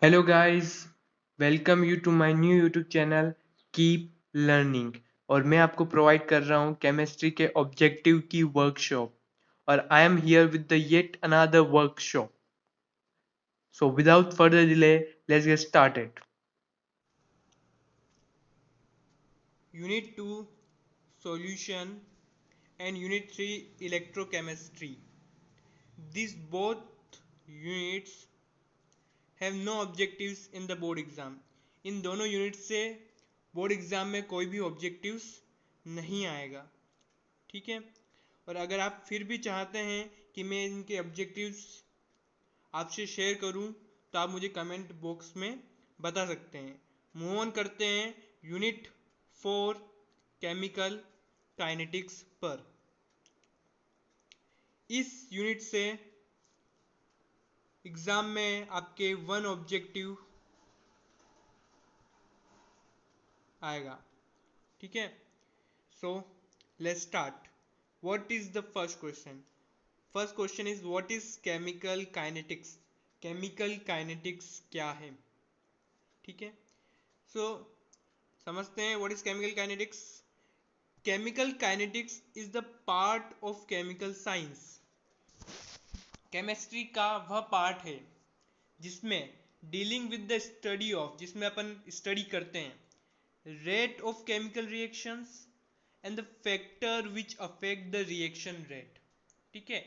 Hello guys, welcome you to my new YouTube channel keep learning. और मैं आपको provide कर रहा हूँ केमिस्ट्री के ऑब्जेक्टिव की वर्कशॉप। और I am here with the yet another workshop. So without further delay, let's get started. Unit 2 solution and unit 3 electrochemistry. These both units have no objectives in the board exam. इन दोनों unit से board exam में कोई भी objectives नहीं आएगा, ठीक है। और अगर आप फिर भी चाहते हैं कि मैं इनके ऑब्जेक्टिव्स आपसे शेयर करूं तो आप मुझे कमेंट बॉक्स में बता सकते हैं। मूव ऑन करते हैं यूनिट 4 केमिकल काइनेटिक्स पर। इस यूनिट से एग्जाम में आपके वन ऑब्जेक्टिव आएगा, ठीक है। So let's start. What is the first question? First question is what is chemical kinetics? Chemical kinetics क्या है, ठीक है। सो समझते हैं what is chemical kinetics. Chemical kinetics is the part of chemical science. Chemistry का वह पार्ट है जिसमें dealing with the study of, जिसमें अपन स्टडी करते हैं rate of chemical reactions and the factor which affect the reaction rate, ठीक है।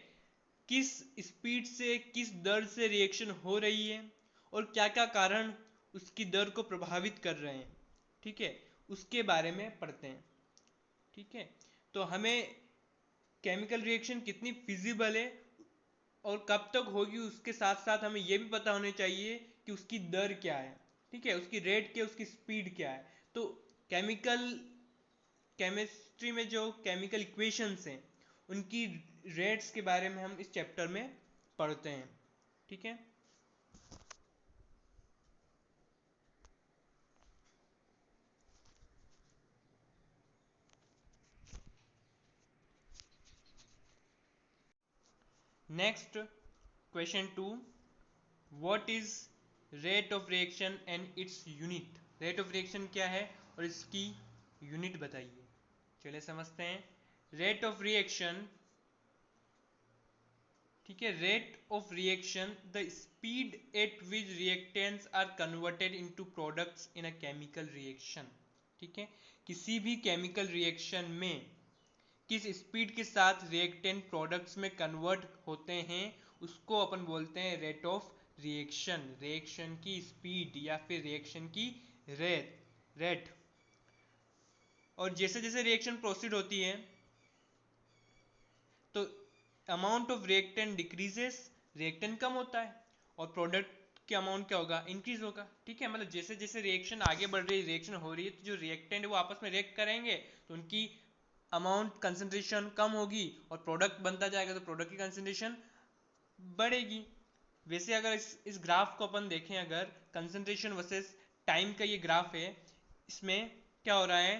किस स्पीड से, किस दर से रिएक्शन हो रही है और क्या क्या कारण उसकी दर को प्रभावित कर रहे हैं, ठीक है, उसके बारे में पढ़ते हैं, ठीक है। तो हमें केमिकल रिएक्शन कितनी फिजिबल है और कब तक होगी, उसके साथ साथ हमें यह भी पता होना चाहिए कि उसकी दर क्या है, ठीक है, उसकी रेट क्या, उसकी स्पीड क्या है। तो केमिस्ट्री में जो केमिकल इक्वेशंस हैं उनकी रेट्स के बारे में हम इस चैप्टर में पढ़ते हैं, ठीक है। Next question 2, what is rate of reaction and its unit? Rate of reaction क्या है और इसकी यूनिट बताइए। चलिए समझते हैं। रेट ऑफ रिएक्शन, ठीक है, rate of reaction the speed at which reactants are converted into products in a chemical reaction, ठीक है। किसी भी केमिकल रिएक्शन में किस स्पीड के साथ रिएक्टेंट प्रोडक्ट्स में कन्वर्ट होते हैं उसको अपन बोलते हैं रेट ऑफ रिएक्शन। रिएक्शन की स्पीड या फिर रिएक्शन की रेट। और जैसे जैसे रिएक्शन प्रोसीड होती है तो amount of reactant decreases, reactant कम होता है और प्रोडक्ट के अमाउंट क्या होगा, इंक्रीज होगा, ठीक है। मतलब जैसे जैसे रिएक्शन आगे बढ़ रही है, रिएक्शन हो रही है, तो जो रिएक्टेंट है वो आपस में रिएक्ट करेंगे तो उनकी अमाउंट कंसंट्रेशन कम होगी और प्रोडक्ट बनता जाएगा तो प्रोडक्ट की कंसंट्रेशन बढ़ेगी। वैसे अगर इस ग्राफ को अपन देखें, अगर कंसंट्रेशन वर्सेस टाइम का ये ग्राफ है, इसमें क्या हो रहा है,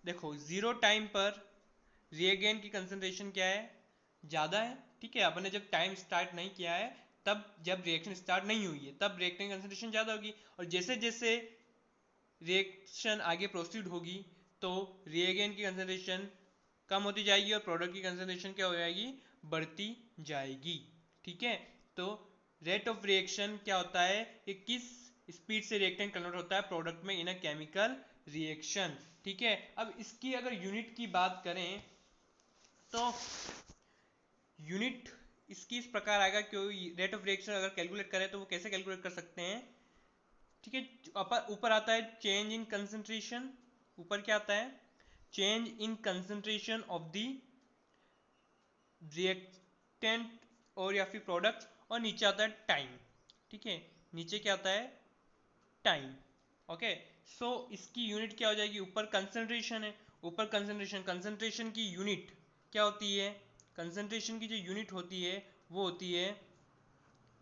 देखो जीरो टाइम पर रिएगेंट की कंसंट्रेशन क्या है, ज़्यादा है, ठीक है। अपन ने जब टाइम स्टार्ट नहीं किया है, तब जब रिएक्शन स्टार्ट नहीं हुई है तब रिएक्टेंट कंसंट्रेशन ज़्यादा होगी। और जैसे जैसे रिएक्शन आगे प्रोसीड होगी तो रिएगेंट की कंसंट्रेशन कम होती जाएगी और प्रोडक्ट की कंसंट्रेशन क्या हो जाएगी, बढ़ती जाएगी, ठीक है। तो रेट ऑफ रिएक्शन क्या होता है कि किस स्पीड से रिएक्टेंट कन्वर्ट होता है प्रोडक्ट में इन अ केमिकल रिएक्शन, ठीक है। अब इसकी अगर यूनिट की बात करें तो यूनिट इसकी इस प्रकार आएगा कि रेट ऑफ रिएक्शन अगर कैलकुलेट करें तो वो कैसे कैलकुलेट कर सकते हैं, ठीक है। ऊपर आता है चेंज इन कंसंट्रेशन, ऊपर क्या आता है, change in concentration of the reactant और या फिर प्रोडक्ट, और नीचे आता है टाइम, ठीक है। नीचे क्या आता है, टाइम, ओके। सो इसकी यूनिट क्या हो जाएगी, ऊपर कंसंट्रेशन है, ऊपर कंसंट्रेशन, कंसंट्रेशन की यूनिट क्या होती है, कंसंट्रेशन की जो यूनिट होती है वो होती है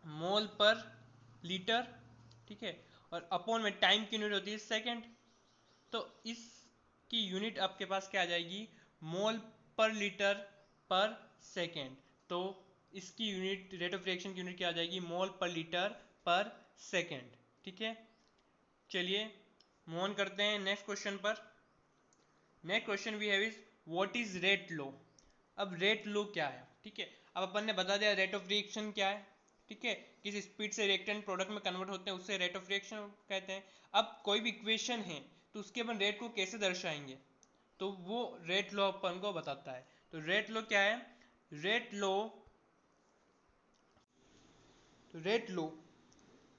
मोल पर लीटर, ठीक है। और अपॉन में टाइम की यूनिट होती है सेकेंड। तो इसकी यूनिट आपके पास क्या आ जाएगी, मोल पर लीटर पर सेकेंड। तो इसकी यूनिट रेट ऑफ रिएक्शन की यूनिट क्या आ जाएगी, मोल पर लीटर पर सेकेंड, ठीक है, चलिए मूव ऑन करते हैं नेक्स्ट क्वेश्चन पर। Next question we have is what is rate law. अब रेट लॉ क्या है, ठीक है, अब अपन ने बता दिया रेट ऑफ रिएक्शन क्या है, ठीक है, किस स्पीड से रिएक्टेंट प्रोडक्ट में कन्वर्ट होते हैं उससे रेट ऑफ रिएक्शन कहते हैं। अब कोई भी इक्वेशन है तो उसके अपन रेट को कैसे दर्शाएंगे, तो वो रेट लॉ अपन को बताता है। तो रेट लॉ क्या है, rate law, rate law,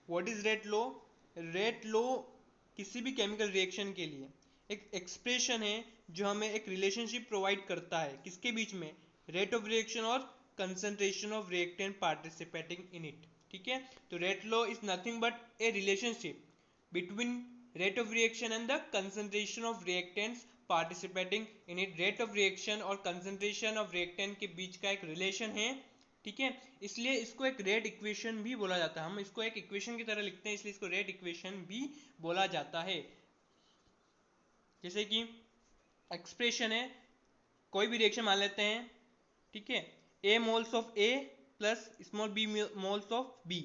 what is rate law. Rate law किसी भी केमिकल रिएक्शन के लिए एक एक्सप्रेशन है जो हमें एक रिलेशनशिप प्रोवाइड करता है किसके बीच में, रेट ऑफ रिएक्शन और concentration of reactant participating in it, ठीक है। तो rate law is nothing but A relationship between rate of reaction and the concentration of reactants participating in it. Rate of reaction और concentration of reactant के बीच का एक relation है, ठीक है, इसलिए इसको एक रेट इक्वेशन भी बोला जाता है। हम इसको एक इक्वेशन की तरह लिखते हैं इसलिए इसको रेट इक्वेशन भी बोला जाता है। जैसे कि एक्सप्रेशन है, कोई भी रिएक्शन मान लेते हैं, ठीक है, A moles of A plus small B moles of B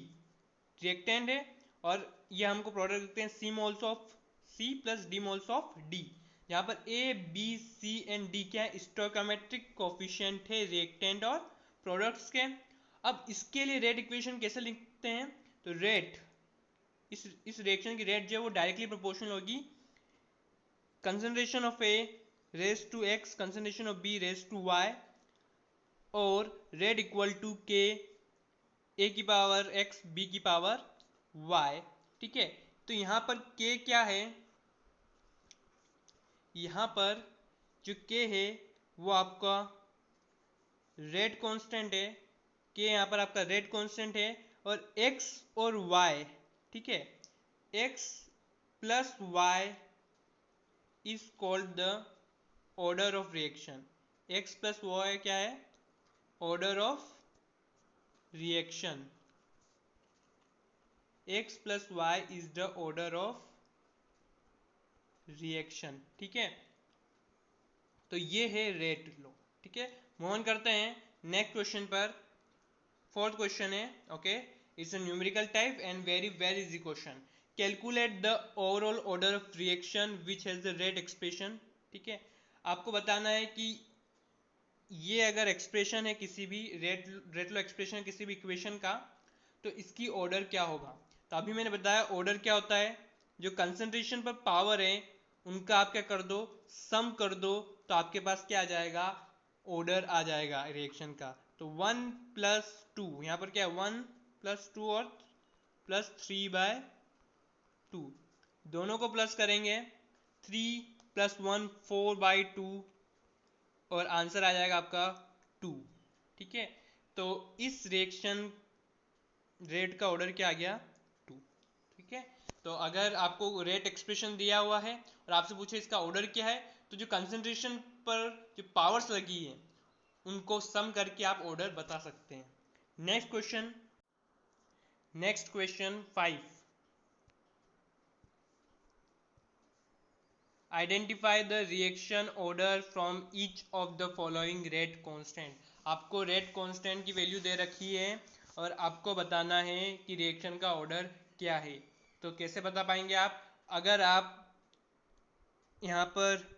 reactant है, और ये हमको प्रोडक्ट देते हैं C moles of C plus D moles of D. यहाँ पर A B C and D क्या है, स्टोइकोमेट्रिक कोफिशिएंट है रिएक्टेंट और प्रोडक्ट्स के। अब इसके लिए रेट इक्वेशन कैसे लिखते हैं, तो रेट, इस रिएक्शन की रेट जो है वो डायरेक्टली प्रोपोर्शनल होगी concentration of A raise to x concentration of B raise to y, और rate equal to k A की पावर एक्स बी की पावर वाई, ठीक है। तो यहां पर के क्या है, यहां पर जो के है वो आपका रेट कांस्टेंट है, के यहाँ पर आपका रेट कांस्टेंट है, और x और y, ठीक है, x plus y is called the order of reaction. x plus y क्या है, order of reaction. x plus y is the order of reaction, ठीक है। तो ये है रेट लॉ, ठीक है। मूव ऑन करते हैं नेक्स्ट क्वेश्चन पर। फोर्थ क्वेश्चन है, okay, it's a numerical type and very easy question. Calculate the overall order of reaction which has the rate expression, ठीक है। आपको बताना है कि ये अगर एक्सप्रेशन है किसी भी रेट लॉ एक्सप्रेशन किसी भी इक्वेशन का, तो इसकी ऑर्डर क्या होगा। तो अभी मैंने बताया ऑर्डर क्या होता है, जो कंसंट्रेशन पर पावर है उनका आप क्या कर दो, सम कर दो, तो आपके पास क्या आ जाएगा, ऑर्डर आ जाएगा रिएक्शन का। तो 1 प्लस 2, यहाँ पर क्या है 1 प्लस 2 और प्लस 3/2, दोनों को प्लस करेंगे, 3 प्लस 1 4/2, और आंसर आ जाएगा आपका 2, ठीक है। तो इस रिएक्शन रेट का ऑर्डर क्या आ गया, 2, ठीक है। तो अगर आपको रेट एक्सप्रेशन दिया हुआ है और आपसे पूछे इसका ऑर्डर क्या है, तो जो कंसंट्रेशन पर जो पावर्स लगी है उनको सम करके आप ऑर्डर बता सकते हैं। Next question 5, identify the reaction order from each of the following rate constant. आपको रेट कांस्टेंट की वैल्यू दे रखी है और आपको बताना है कि रिएक्शन का ऑर्डर क्या है। तो कैसे बता पाएंगे आप, अगर आप यहाँ पर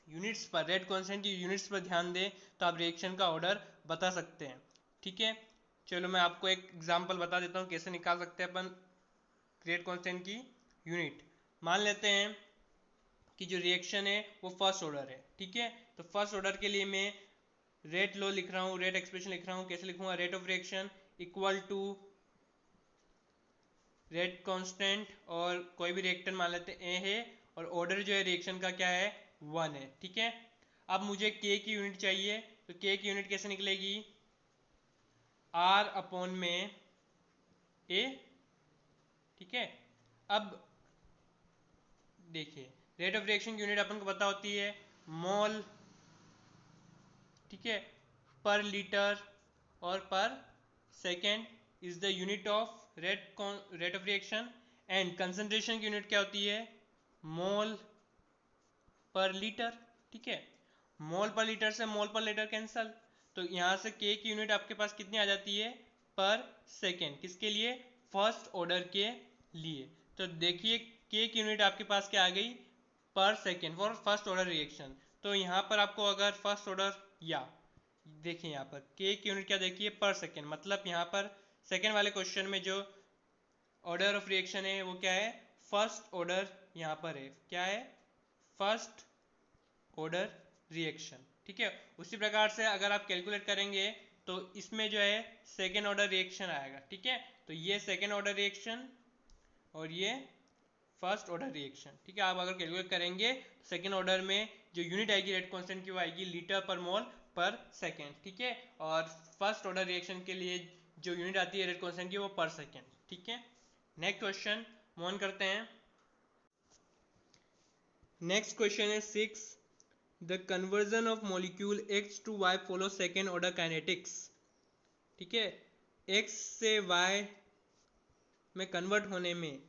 यूनिट्स पर, रेट कांस्टेंट की यूनिट्स पर ध्यान दें तो आप रिएक्शन का ऑर्डर बता सकते हैं, ठीक है। चलो मैं आपको एक एग्जांपल बता देता हूँ कैसे निकाल सकते हैं अपन रेट कांस्टेंट की यूनिट। मान लेते हैं कि जो रिएक्शन है वो फर्स्ट ऑर्डर है, ठीक है। तो फर्स्ट ऑर्डर के लिए मैं रेट लॉ लिख रहा हूँ, रेट एक्सप्रेशन लिख रहा हूँ, कैसे लिखूंगा, rate of reaction equal to rate constant, और कोई भी रिएक्टेंट मान लेते हैं ए है, और ऑर्डर जो है रिएक्शन का क्या है 1 है, ठीक है। अब मुझे के की यूनिट चाहिए, तो के की यूनिट कैसे निकलेगी, R/में ए, ठीक है। अब देखिए रेट ऑफ रिएक्शन की यूनिट अपन को पता होती है मोल, ठीक है, पर लीटर और पर second is the unit of rate of reaction, and concentration की यूनिट क्या होती है मोल पर लीटर, ठीक है। मोल पर लीटर से मोल पर लीटर कैंसल, तो यहां से के की यूनिट आपके पास कितनी आ जाती है पर सेकेंड, किसके लिए, फर्स्ट ऑर्डर के लिए। तो देखिए के की यूनिट आपके पास क्या आ गई, पर second for first order reaction. तो यहाँ पर आपको अगर फर्स्ट ऑर्डर, या देखिए यहाँ पर के की यूनिट क्या देखिए, पर सेकेंड, मतलब यहाँ पर सेकेंड वाले क्वेश्चन में जो ऑर्डर ऑफ रिएक्शन है वो क्या है, फर्स्ट ऑर्डर यहाँ पर है, क्या है, फर्स्ट ऑर्डर रिएक्शन। ठीक है, उसी प्रकार से अगर आप कैलकुलेट करेंगे तो इसमें जो है सेकेंड ऑर्डर रिएक्शन आएगा। ठीक है, तो ये सेकेंड ऑर्डर रिएक्शन और ये फर्स्ट ऑर्डर रिएक्शन। ठीक है, आप अगर कैलकुलेट करेंगे सेकेंड ऑर्डर में जो यूनिट आएगी रेट कांस्टेंट की वो आएगी लीटर पर मोल पर सेकेंड। ठीक है, और फर्स्ट ऑर्डर रिएक्शन के लिए जो यूनिट आती है रेट कांस्टेंट की वो पर सेकेंड। ठीक है, नेक्स्ट क्वेश्चन मूव ऑन करते हैं। नेक्स्ट क्वेश्चन है 6, the conversion of molecule X to Y follow second order kinetics. ठीक है, X से Y में कन्वर्ट होने में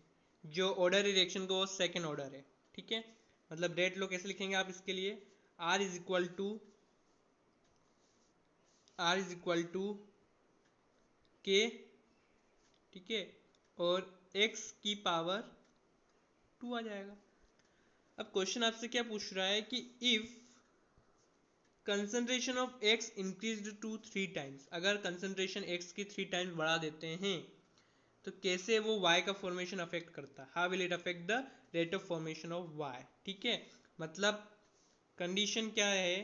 जो ऑर्डर रिएक्शन को सेकेंड ऑर्डर है। ठीक है, मतलब रेट लो कैसे लिखेंगे आप इसके लिए, R इज इक्वल टू के। ठीक है, और x की पावर 2 आ जाएगा। अब क्वेश्चन आपसे क्या पूछ रहा है कि if concentration of x increased to 3 times, अगर कंसंट्रेशन x की 3 टाइम्स बढ़ा देते हैं तो कैसे वो y का फॉर्मेशन अफेक्ट करता है, how will it affect the rate of formation of y। ठीक है, मतलब कंडीशन क्या है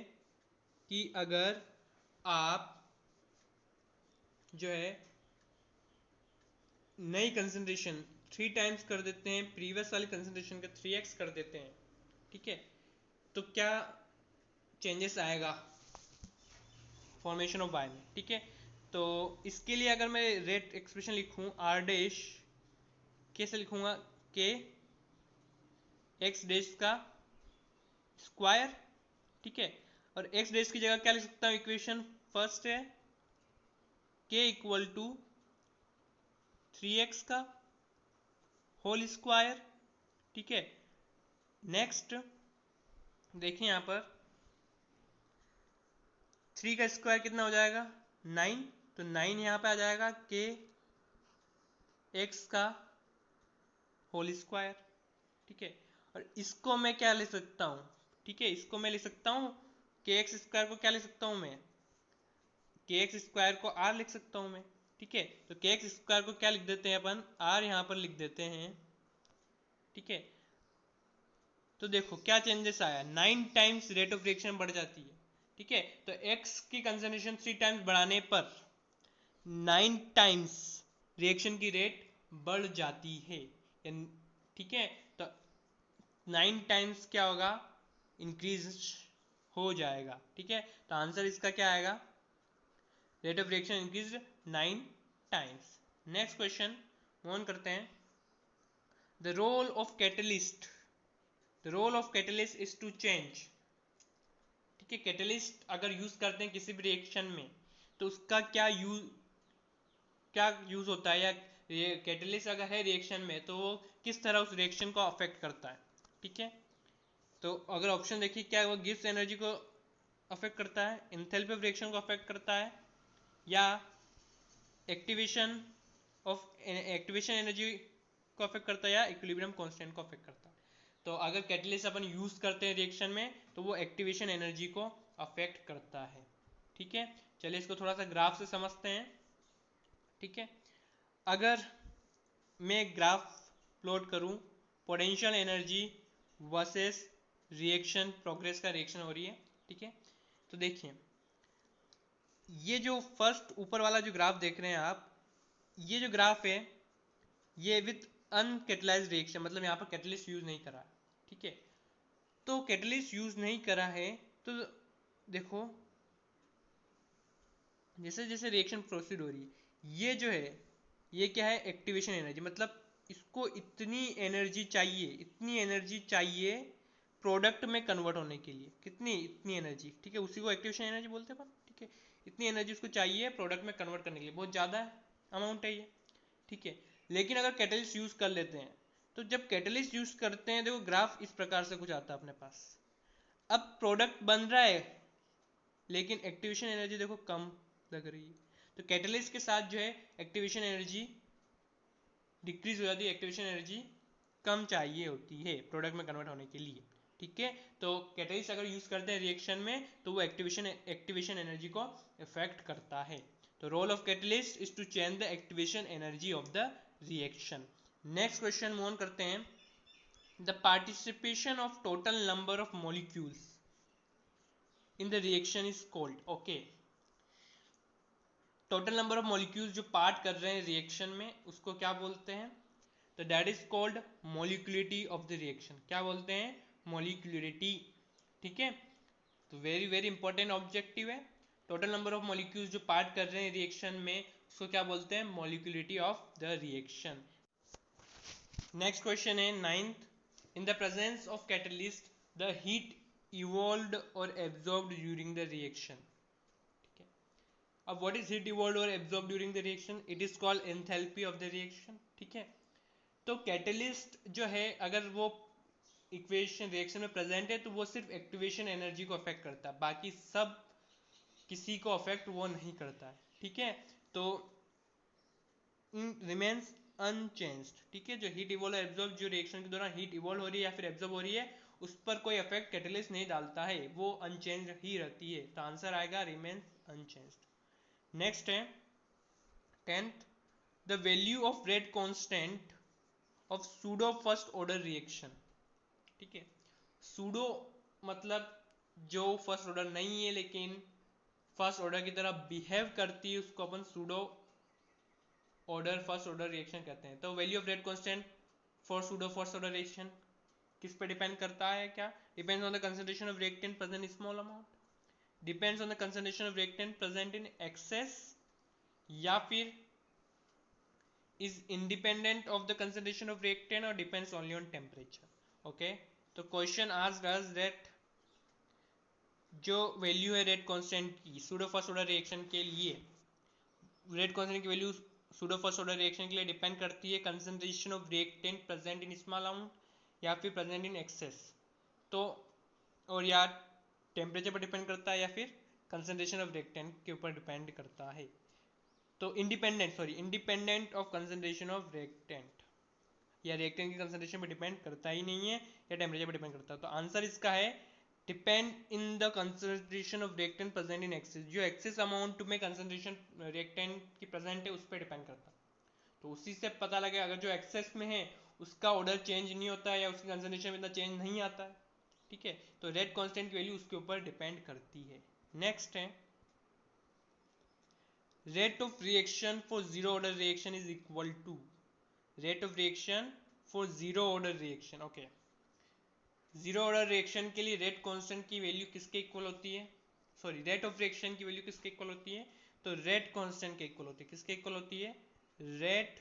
कि अगर आप जो है नई कंसंट्रेशन 3 टाइम्स कर देते हैं, प्रीवियस वाली कंसंट्रेशन का 3x कर देते हैं, ठीक है, तो क्या चेंजेस आएगा फॉर्मेशन ऑफ y में। ठीक है, तो इसके लिए अगर मैं रेट एक्सप्रेशन लिखूं r डैश, कैसे लिखूंगा, के x डैश का स्क्वायर। ठीक है, और x डैश की जगह क्या लिख सकता हूं, इक्वेशन फर्स्ट है k इक्वल टू 3x का होल स्क्वायर। ठीक है, नेक्स्ट देखिए यहां पर 3 का स्क्वायर कितना हो जाएगा, 9, तो 9 यहां पे आ जाएगा के एक्स का होल स्क्वायर। ठीक है, और इसको मैं क्या ले सकता हूं, ठीक है, इसको मैं ले सकता हूं के एक्स स्क्वायर को क्या ले सकता हूं मैं, के एक्स स्क्वायर को आर लिख सकता हूं मैं। ठीक है, तो के एक्स स्क्वायर को क्या लिख देते हैं अपन, आर यहां पर लिख देते हैं। ठीक है, तो देखो क्या चेंजेस आया, 9 टाइम्स रेट ऑफ रिएक्शन बढ़ जाती है। ठीक है, तो x की कंसंट्रेशन 3 टाइम्स बढ़ाने पर 9 टाइम्स रिएक्शन की रेट बढ़ जाती है। ठीक है, तो 9 टाइम्स क्या होगा, इंक्रीज हो जाएगा। ठीक है, तो आंसर इसका क्या आएगा, rate of reaction increase 9 times. Next question on करते हैं। The role of catalyst, the role of catalyst is to change. ठीक है, कैटलिस्ट अगर यूज करते हैं किसी भी रिएक्शन में तो उसका क्या यूज होता है, या कैटलिस्ट अगर है रिएक्शन में तो वो किस तरह उस रिएक्शन को अफेक्ट करता है। ठीक है, तो अगर ऑप्शन देखिए क्या, वो गिव्स एनर्जी को अफेक्ट करता है, एंथैल्पी ऑफ रिएक्शन को अफेक्ट करता है, या एक्टिवेशन एनर्जी को अफेक्ट करता है, या इक्विलिब्रियम कांस्टेंट को अफेक्ट करता है। तो अगर कैटलिस्ट अपन यूज करते हैं रिएक्शन में तो वो एक्टिवेशन एनर्जी को अफेक्ट करता है। ठीक है, चलिए इसको थोड़ा सा ग्राफ से समझते हैं। ठीक है, अगर मैं ग्राफ प्लॉट करूं, potential energy versus reaction progress का रिएक्शन हो रही है। ठीक है, तो देखिए ये जो फर्स्ट ऊपर वाला जो ग्राफ देख रहे हैं आप, ये जो ग्राफ है ये विथ अनकैटलाइज्ड रिएक्शन, मतलब यहाँ पर कैटलिस्ट यूज नहीं करा। ठीक है, तो कैटलिस्ट यूज नहीं करा है तो देखो जैसे जैसे रिएक्शन प्रोसीड हो रही है, ये जो है ये क्या है, एक्टिवेशन एनर्जी, मतलब इसको इतनी एनर्जी चाहिए, इतनी एनर्जी चाहिए प्रोडक्ट में कन्वर्ट होने के लिए, कितनी, इतनी एनर्जी। ठीक है, उसी को एक्टिवेशन एनर्जी बोलते हैं अपन। ठीक है, इतनी एनर्जी उसको चाहिए प्रोडक्ट में कन्वर्ट करने के लिए, बहुत ज़्यादा अमाउंट है ये। ठीक है, लेकिन अगर कैटलिस्ट यूज कर लेते हैं तो जब कैटलिस्ट यूज करते हैं देखो ग्राफ इस प्रकार से कुछ आता है अपने पास। अब प्रोडक्ट बन रहा है लेकिन एक्टिवेशन एनर्जी देखो कम लग रही है, तो कैटलिस्ट के साथ जो है एक्टिवेशन एनर्जी डिक्रीज हो जाती है, एक्टिवेशन एनर्जी कम चाहिए होती है प्रोडक्ट में कन्वर्ट होने के लिए, ठीक है। तो कैटलिस्ट अगर यूज करते हैं रिएक्शन में तो वो एक्टिवेशन एनर्जी को इफेक्ट करता है। तो role of catalyst is to change the activation energy of the reaction. Next question move on करते हैं। The participation of total number of molecules in the reaction is called, okay. Total number of molecules जो part कर रहे हैं reaction में उसको क्या बोलते हैं? तो that is called molecularity of the reaction. क्या बोलते हैं? मॉलिक्यूलिटी, ठीक है। तो वेरी वेरी इंपॉर्टेंट ऑब्जेक्टिव है। टोटल नंबर ऑफ मॉलिक्यूल्स जो पार्ट कर रहे हैं रिएक्शन में उसको क्या बोलते हैं? Molecularity of the reaction. Next question है 9th। In the presence of catalyst the heat evolved और एब्जॉर्ब्ड ड्यूरिंग द रिएक्शन। अब व्हाट इज हीट इवॉल्व्ड और absorb during the reaction? It is called enthalpy of the reaction, ठीक है। तो catalyst जो है अगर वो इक्वेशन रिएक्शन में प्रेजेंट है तो वो सिर्फ एक्टिवेशन एनर्जी को अफेक्ट करता है, बाकी सब किसी को अफेक्ट वो नहीं करता है, ठीक है। तो रिमेन्स अनचेंज्ड, ठीक है। जो हीट इवॉल्व एब्जॉर्ब, जो रिएक्शन के दौरान हीट इवॉल्व हो रही है या फिर एब्जॉर्ब हो रही है उस पर कोई इफेक्ट कैटलिस्ट नहीं डालता है, वो अनचेंज ही रहती है। तो आंसर आएगा रिमेन्स अनचेंज्ड। नेक्स्ट है 10th। The value of rate constant of pseudo first order reaction, ठीक है। सूडो मतलब जो फर्स्ट ऑर्डर नहीं है लेकिन फर्स्ट ऑर्डर की तरह बिहेव करती है उसको अपन pseudo order first order reaction कहते हैं। तो value of rate constant for pseudo first order reaction किस पे डिपेंड करता है? क्या depends on the concentration of reactant present in small amount, depends on the concentration of reactant present in excess, या फिर is independent of the concentration of reactant or depends only on temperature, okay। तो question asked us that जो value है rate constant की pseudo first order reaction के लिए, rate constant की value pseudo first order reaction के लिए depend करती है concentration of reactant present in small amount या फिर प्रेजेंट इन एक्सेस, तो और या टेम्परेचर पर डिपेंड करता है या फिर कंसंट्रेशन ऑफ रिएक्टेंट के ऊपर डिपेंड करता है। तो independent of concentration of reactant, या रिएक्टेंट की कंसंट्रेशन पे डिपेंड करता ही नहीं है या टेम्परेचर पे डिपेंड करता है। तो आंसर इसका है depend in the concentration of reactant present in access. जो एक्सेस अमाउंट में कंसंट्रेशन रिएक्टेंट की प्रेजेंट है उस पर डिपेंड करता है। तो उसी से पता लगे अगर जो एक्सेस में है उसका ऑर्डर चेंज नहीं होता है या उसकी कंसंट्रेशन में इतना चेंज नहीं आता है, ठीक है, तो रेट कांस्टेंट की वैल्यू उसके ऊपर डिपेंड करती है। नेक्स्ट है rate of reaction for zero order reaction is equal to rate of reaction for zero order reaction, okay। Zero order reaction के लिए रेट कांस्टेंट की वैल्यू किसके इक्वल होती है? सॉरी, रेट ऑफ रिएक्शन की वैल्यू किसके equal होती है? तो रेट कांस्टेंट के इक्वल होती है। किसके इक्वल होती है? रेट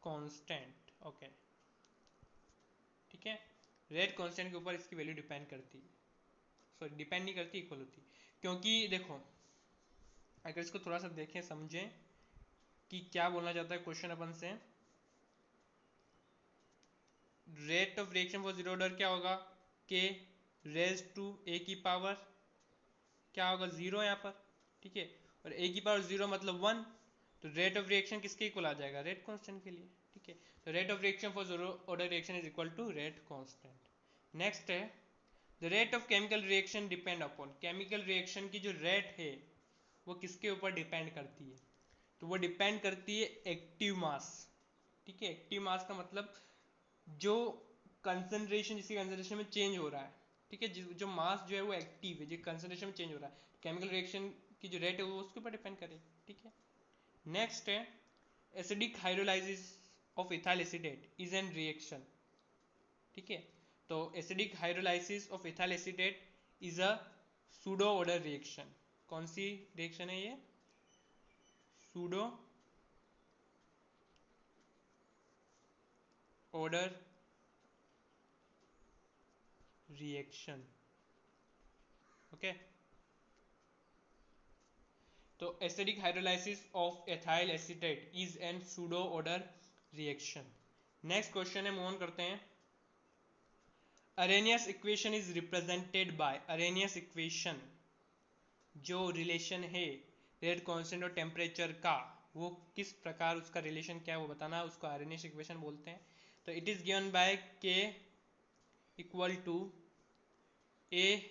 कांस्टेंट, ओके, ठीक है। रेट कांस्टेंट के ऊपर इसकी वैल्यू डिपेंड करती है, सॉरी डिपेंड नहीं करती, इक्वल होती है। क्योंकि देखो अगर इसको थोड़ा सा देखें समझें कि क्या बोलना चाहता है क्वेश्चन अपन से, rate of reaction for zero order क्या होगा? के रेज टू ए की पावर क्या होगा? जीरो यहाँ पर, ठीक है, और ए की पावर जीरो मतलब वन। तो रेट ऑफ रिएक्शन किसके इक्वल आ जाएगा? रेट कांस्टेंट के लिए, ठीक है। तो rate of reaction for zero order reaction is equal to rate constant. Next है the rate of chemical reaction depend upon. Chemical reaction की जो रेट है वो किसके ऊपर डिपेंड करती है? तो वो डिपेंड करती है एक्टिव मास, ठीक है। एक्टिव मास का मतलब जो कंसंट्रेशन, जिसकी कंसंट्रेशन में चेंज हो रहा है, ठीक है, जो मास जो है वो एक्टिव है, जो कंसंट्रेशन में चेंज हो रहा है, केमिकल रिएक्शन की जो रेट है वो उसके ऊपर डिपेंड करेगी, ठीक है। नेक्स्ट है acidic hydrolysis of ethyl acetate is an reaction, ठीक है। तो acidic hydrolysis of ethyl acetate is a pseudo order reaction. कौन सी रिएक्शन है ये? Pseudo order reaction, okay. तो acidic hydrolysis of ethyl acetate is an pseudo order reaction. Next question है, move on करते हैं। Arrhenius equation is represented by. Arrhenius equation जो relation है रेट कांस्टेंट और टेम्परेचर का वो किस प्रकार उसका रिलेशन क्या है वो बताना, उसको आर्हेनियस इक्वेशन बोलते हैं। तो इट इज गिवन बाय के इक्वल टू ए,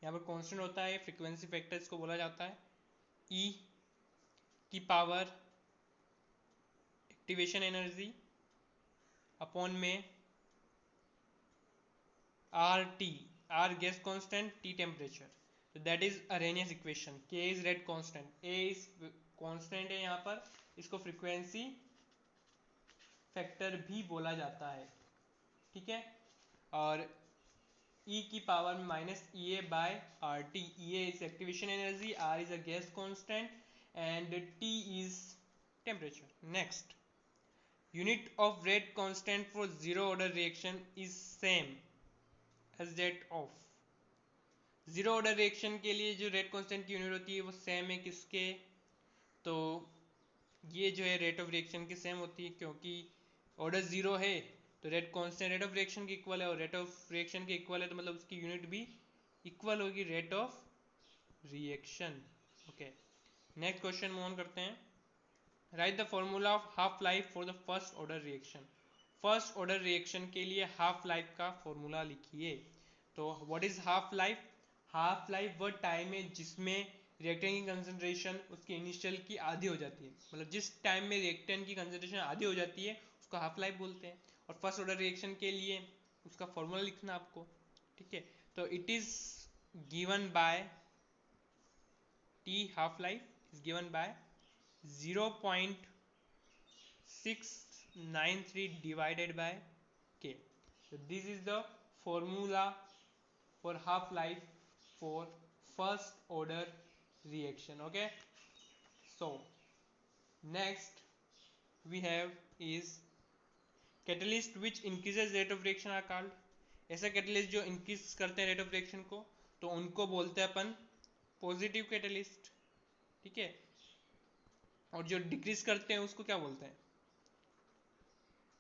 यहाँ पर कांस्टेंट होता है, फ्रीक्वेंसी फैक्टर इसको बोला जाता है, ई की पावर एक्टिवेशन एनर्जी अपॉन में R T, R gas constant, T temperature. तो that is Arrhenius equation. K is rate constant, A is constant है यहाँ पर, इसको फ्रीक्वेंसी फैक्टर भी बोला जाता है, ठीक है। और e की पावर में minus E A by R T, E A is activation energy, R is a gas constant and T is temperature. Next, unit of rate constant for zero order reaction is same as that of, zero order reaction के लिए जो rate constant की unit होती है वो same है किसके, तो ये जो है रेट ऑफ रिएक्शन की सेम होती है, क्योंकि ऑर्डर जीरो है तो rate constant rate of reaction की इक्वल है, और रेट ऑफ रिएक्शन की इक्वल है तो मतलब उसकी यूनिट भी इक्वल होगी rate of reaction. Okay, next question move on करते हैं। Right the formula of half life for the first order reaction. First order reaction के लिए हाफ लाइफ का फॉर्मूला लिखिए। तो what is half life? Half life वो time है जिसमें रिएक्टेंट की कंसंट्रेशन उसकी इनिशियल की आधी हो जाती है, मतलब जिस टाइम में रिएक्टेंट की कंसंट्रेशन आधी हो जाती है उसको हाफ लाइफ बोलते हैं। और फर्स्ट ऑर्डर रिएक्शन के लिए उसका फॉर्मूला लिखना आपको, ठीक है। तो it is given by T, half life is given by 0.693 divided by k. So this is the formula for half life for first order reaction. Okay, so next we have is catalyst which increases rate of reaction are called, ऐसा catalyst जो increase करते हैं rate of reaction को तो उनको बोलते हैं अपन positive catalyst, ठीक है। और जो डिक्रीज करते हैं उसको क्या बोलते हैं?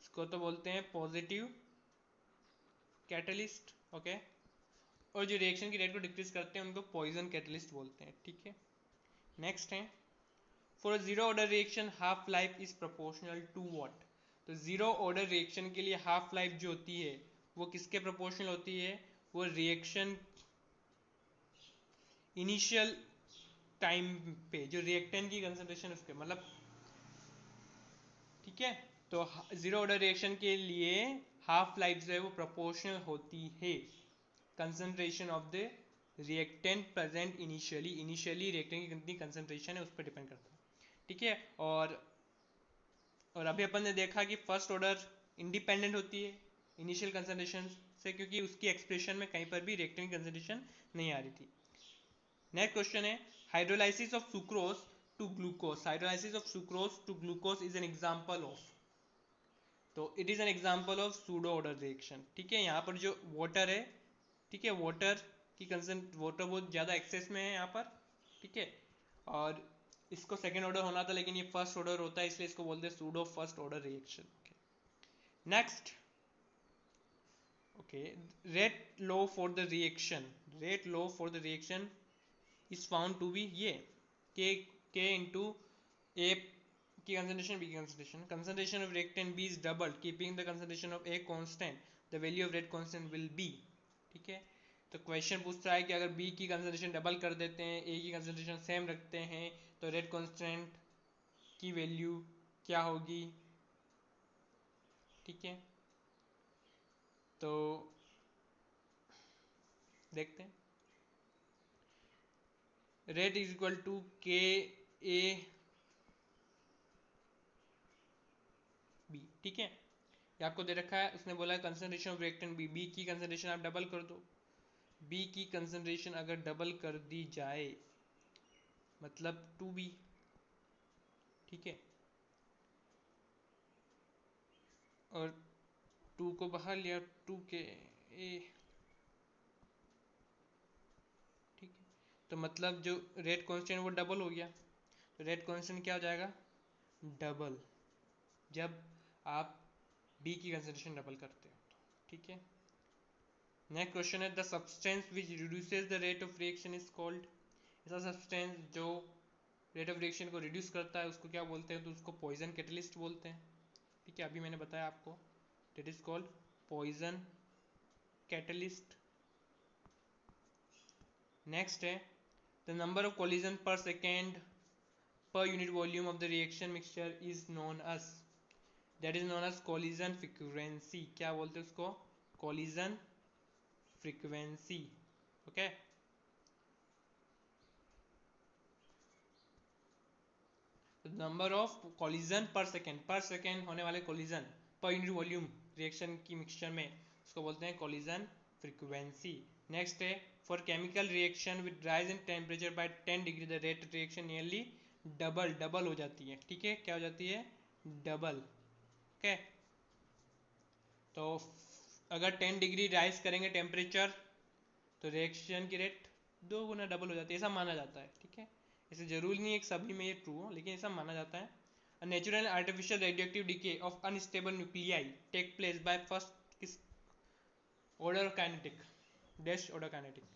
इसको तो बोलते हैं पॉजिटिव कैटलिस्ट, ओके। और जो रिएक्शन की रेट को डिक्रीज करते हैं उनको पॉइजन कैटलिस्ट बोलते हैं, ठीक है। नेक्स्ट है, for zero order reaction half life is proportional to what. तो जीरो ऑर्डर रिएक्शन के लिए हाफ लाइफ जो होती है वो किसके प्रोपोर्शनल होती है? वो रिएक्शन इनिशियल टाइम पे जो रिएक्टेंट की कंसंट्रेशन उसके, मतलब ठीक है। तो जीरो ऑर्डर रिएक्शन के लिए हाफ लाइफ जो है वो प्रोपोर्शनल होती है concentration of the reactant present initially, initially reactant की कितनी कंसंट्रेशन है उस पर डिपेंड करता है, ठीक है। और अभी अपन ने देखा कि फर्स्ट ऑर्डर इंडिपेंडेंट होती है इनिशियल कंसंट्रेशन से, क्योंकि उसकी एक्सप्रेशन में कहीं पर भी रिएक्टेंट की कंसंट्रेशन नहीं आ रही थी। नेक्स्ट क्वेश्चन है, hydrolysis of sucrose to glucose. Hydrolysis of sucrose to glucose is an example of, तो it is an example of pseudo order reaction, ठीक है। यहाँ पर जो वाटर है, ठीक है, वाटर की कंसेंट, वाटर बहुत ज़्यादा एक्सेस में है यहाँ पर, ठीक है। और इसको सेकेंड ऑर्डर होना था लेकिन ये फर्स्ट ऑर्डर होता है, इसलिए इसको बोलते हैं pseudo first order reaction. Next, okay, rate law for the reaction, rate law for the reaction is found to be ये के इंटू ए की concentration, B की concentration of reactant B is doubled keeping the concentration of A constant, the value of rate constant will be, ठीक है। तो question पूछता है कि अगर B की कंसंट्रेशन डबल कर देते हैं, A की कंसंट्रेशन सेम रखते हैं तो रेट कांस्टेंट की वैल्यू क्या होगी, ठीक है। तो देखते हैं, rate is equal to k A B, ठीक है। ये आपको दे रखा है, उसने बोला concentration of reactant B, B की कंसंट्रेशन आप डबल कर दो, बी की कंसंट्रेशन अगर डबल कर दी जाए मतलब 2b, ठीक है। और 2 को बाहर लिया, 2 के ए, ठीक है। तो मतलब जो रेट कांस्टेंट वो डबल हो गया, तो रेट कांस्टेंट क्या हो जाएगा? डबल, जब आप बी की कंसंट्रेशन डबल करते हो, ठीक है। नेक्स्ट क्वेश्चन है, the substance which reduces the rate of reaction is called. ऐसा सब्सटेंस जो रेट ऑफ रिएक्शन को रिड्यूस करता है उसको क्या बोलते हैं, तो उसको पॉइजन कैटलिस्ट बोलते हैं। ठीक है, अभी मैंने बताया आपको, that is called poison catalyst. Next है the number of collision per second per unit volume of the reaction mixture is known as, that is known as collision frequency। क्या बोलते हैं उसको, collision frequency। Okay, number of collision per second होने वाले collision per unit volume reaction की mixture में, उसको बोलते हैं कोलिजन फ्रीक्वेंसी। नेक्स्ट है for chemical reaction with rise in temperature by 10 degree the rate reaction nearly double हो जाती है। ठीक है, क्या हो जाती है, डबल। ओके, तो अगर 10 डिग्री राइज करेंगे टेम्परेचर तो रिएक्शन की रेट 2 गुना डबल हो जाती है, ऐसा माना जाता है। ठीक है, ऐसे जरूरी नहीं है कि सभी में ये ट्रू हो, लेकिन ऐसा माना जाता है। A natural artificial radioactive decay of unstable nuclei take place by first किस order kinetic dash order kinetic।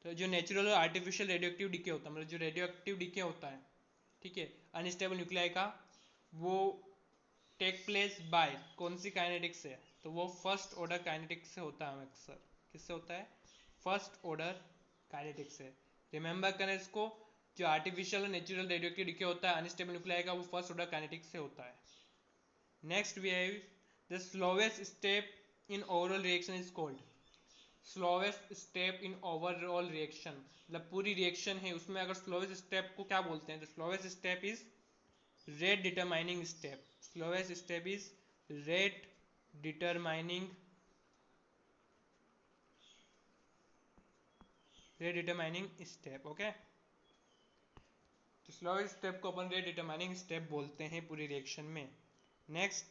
तो जो नेचुरल और आर्टिफिशियल रेडियोएक्टिव डिके होता है, मतलब जो रेडियोएक्टिव डिके होता है, ठीक है, अनस्टेबल न्यूक्लियाई का, वो टेक प्लेस बाय कौन सी काइनेटिक से, तो वो फर्स्ट ऑर्डर काइनेटिक से होता है अक्सर। किससे होता है, फर्स्ट ऑर्डर काइनेटिक से। रिमेंबर करें इसको, जो आर्टिफिशियल और नेचुरल रेडियोएक्टिव डिके होता है अनस्टेबल न्यूक्लियाई का, वो फर्स्ट ऑर्डर काइनेटिक से होता है। Next we have the slowest step in overall reaction is called, slowest step in overall reaction, मतलब पूरी रिएक्शन है उसमें अगर स्लोवेस्ट स्टेप को क्या बोलते हैं, तो slowest step is rate determining step. Slowest step is rate determining step. Okay, तो स्लोवेस्ट स्टेप को अपन रेट डिटरमाइनिंग स्टेप बोलते हैं पूरी रिएक्शन में। नेक्स्ट